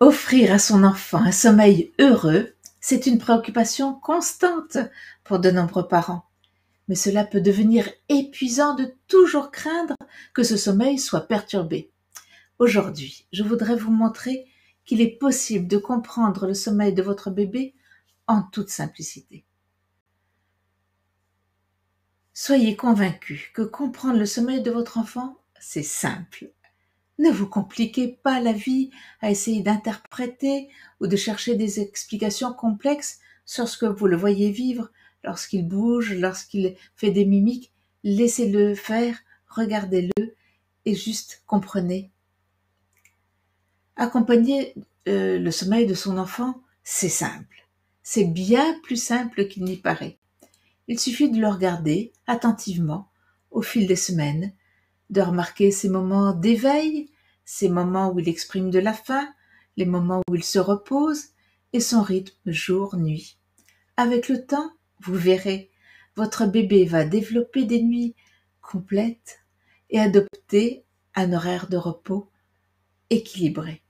Offrir à son enfant un sommeil heureux, c'est une préoccupation constante pour de nombreux parents. Mais cela peut devenir épuisant de toujours craindre que ce sommeil soit perturbé. Aujourd'hui, je voudrais vous montrer qu'il est possible de comprendre le sommeil de votre bébé en toute simplicité. Soyez convaincus que comprendre le sommeil de votre enfant, c'est simple. Ne vous compliquez pas la vie à essayer d'interpréter ou de chercher des explications complexes sur ce que vous le voyez vivre lorsqu'il bouge, lorsqu'il fait des mimiques. Laissez-le faire, regardez-le et juste comprenez. Accompagner le sommeil de son enfant, c'est simple. C'est bien plus simple qu'il n'y paraît. Il suffit de le regarder attentivement au fil des semaines, de remarquer ses moments d'éveil, ces moments où il exprime de la faim, les moments où il se repose et son rythme jour-nuit. Avec le temps, vous verrez, votre bébé va développer des nuits complètes et adopter un horaire de repos équilibré.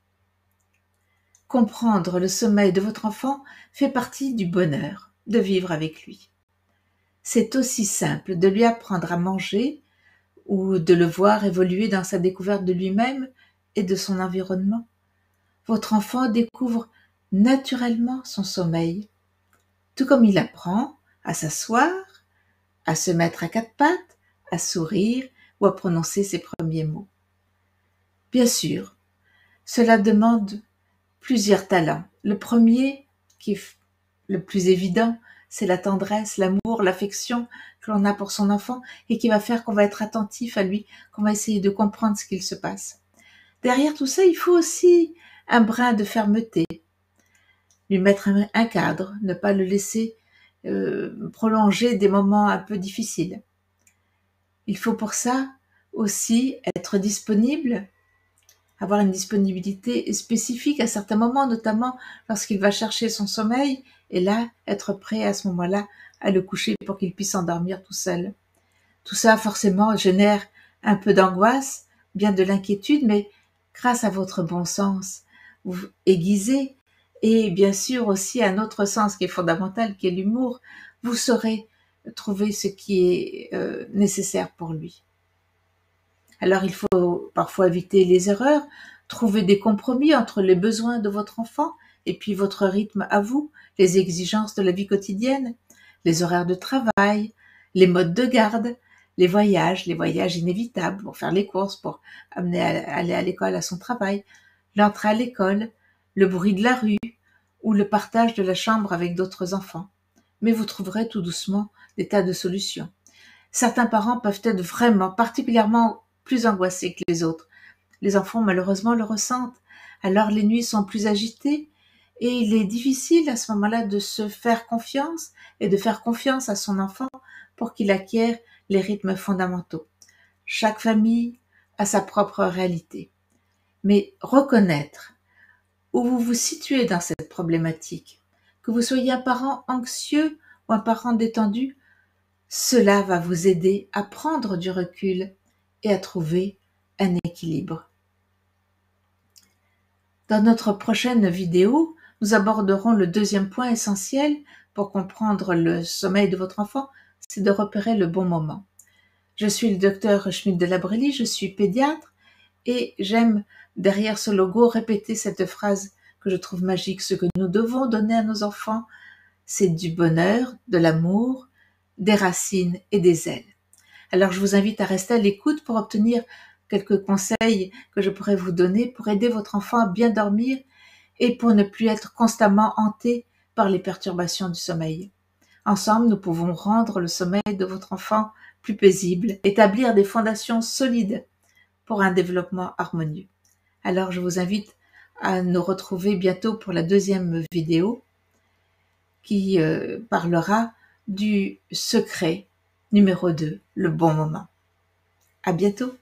Comprendre le sommeil de votre enfant fait partie du bonheur de vivre avec lui. C'est aussi simple de lui apprendre à manger ou de le voir évoluer dans sa découverte de lui-même et de son environnement. Votre enfant découvre naturellement son sommeil, tout comme il apprend à s'asseoir, à se mettre à quatre pattes, à sourire ou à prononcer ses premiers mots. Bien sûr, cela demande plusieurs talents. Le premier, qui est le plus évident, c'est la tendresse, l'amour, l'affection que l'on a pour son enfant et qui va faire qu'on va être attentif à lui, qu'on va essayer de comprendre ce qu'il se passe. Derrière tout ça, il faut aussi un brin de fermeté, lui mettre un cadre, ne pas le laisser prolonger des moments un peu difficiles. Il faut pour ça aussi être disponible, avoir une disponibilité spécifique à certains moments, notamment lorsqu'il va chercher son sommeil, et là, être prêt à ce moment-là à le coucher pour qu'il puisse s'endormir tout seul. Tout ça, forcément, génère un peu d'angoisse, bien de l'inquiétude, mais grâce à votre bon sens, vous aiguisez, et bien sûr aussi un autre sens qui est fondamental, qui est l'humour, vous saurez trouver ce qui est nécessaire pour lui. Alors il faut parfois éviter les erreurs, trouver des compromis entre les besoins de votre enfant et puis votre rythme à vous, les exigences de la vie quotidienne, les horaires de travail, les modes de garde, les voyages inévitables pour faire les courses, pour aller à l'école, à son travail, l'entrée à l'école, le bruit de la rue ou le partage de la chambre avec d'autres enfants. Mais vous trouverez tout doucement des tas de solutions. Certains parents peuvent être vraiment particulièrement plus angoissés que les autres. Les enfants, malheureusement, le ressentent. Alors les nuits sont plus agitées et il est difficile à ce moment-là de se faire confiance et de faire confiance à son enfant pour qu'il acquiert les rythmes fondamentaux. Chaque famille a sa propre réalité. Mais reconnaître où vous vous situez dans cette problématique, que vous soyez un parent anxieux ou un parent détendu, cela va vous aider à prendre du recul et à trouver un équilibre. Dans notre prochaine vidéo, nous aborderons le deuxième point essentiel pour comprendre le sommeil de votre enfant, c'est de repérer le bon moment. Je suis le docteur Schmidt de Labrelli, je suis pédiatre et j'aime derrière ce logo répéter cette phrase que je trouve magique. Ce que nous devons donner à nos enfants, c'est du bonheur, de l'amour, des racines et des ailes. Alors je vous invite à rester à l'écoute pour obtenir quelques conseils que je pourrais vous donner pour aider votre enfant à bien dormir et pour ne plus être constamment hanté par les perturbations du sommeil. Ensemble, nous pouvons rendre le sommeil de votre enfant plus paisible, établir des fondations solides pour un développement harmonieux. Alors je vous invite à nous retrouver bientôt pour la deuxième vidéo qui parlera du secret numéro 2, le bon moment. À bientôt.